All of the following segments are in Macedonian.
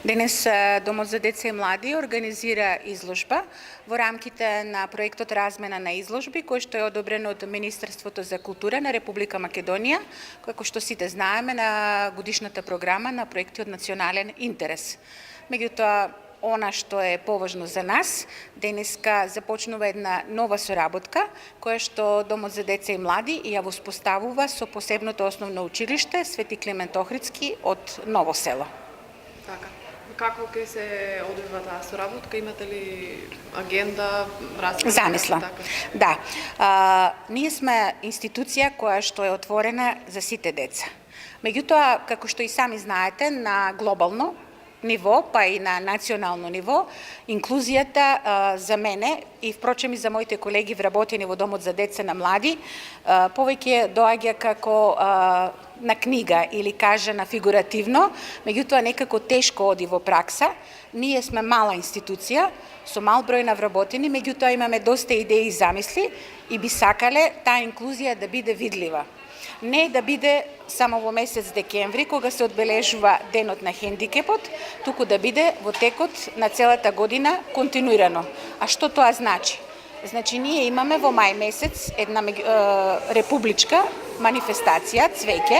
Денес Домот за деца и млади организира изложба во рамките на проектот Размена на изложби, кој што е одобрен од Министерството за култура на Република Македонија, како што сите знаеме на годишната програма на проекти од национален интерес. Меѓутоа, она што е поважно за нас, денеска започнува една нова соработка, која што Домот за деца и млади ја воспоставува со посебното основно училиште Свети Климент Охридски од Ново село. Така. Како ќе се одвива таа соработка? Имате ли агенда, размисла? Замисла. Да. Ние сме институција која што е отворена за сите деца. Меѓутоа, како што и сами знаете, на глобално ниво, па и на национално ниво, инклузијата за мене и впрочем и за моите колеги вработени во Домот за деца на млади, повеќе доаѓа како на книга или кажана фигуративно, меѓутоа некако тешко оди во пракса. Ние сме мала институција, со мал број на вработени, меѓутоа имаме доста идеи и замисли и би сакале таа инклузија да биде видлива. Не да биде само во месец декември, кога се одбележува денот на хендикепот, туку да биде во текот на целата година континуирано. А што тоа значи? Значи, ние имаме во мај месец една републичка манифестација, цвеќе,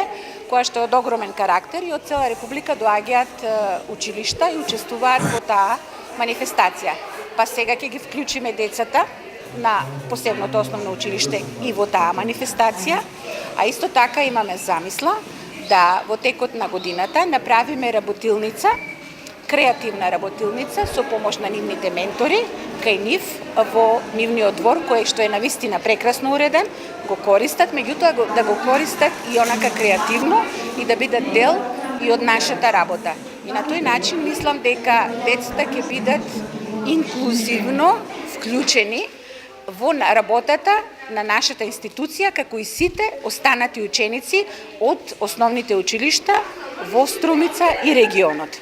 која што е од огромен карактер и од цела република доаѓаат училишта и учествуваат во таа манифестација. Па сега ќе ги вклучиме децата на посебното основно училиште и во таа манифестација, а исто така имаме замисла да во текот на годината направиме работилница, креативна работилница со помош на нивните ментори, кај нив во нивниот двор, кој што е навистина прекрасно уреден, го користат, меѓутоа да го користат и онака креативно и да бидат дел и од нашата работа. И на тој начин мислам дека децата ќе бидат инклузивно вклучени во работата на нашата институција, како и сите останати ученици од основните училишта во Струмица и регионот.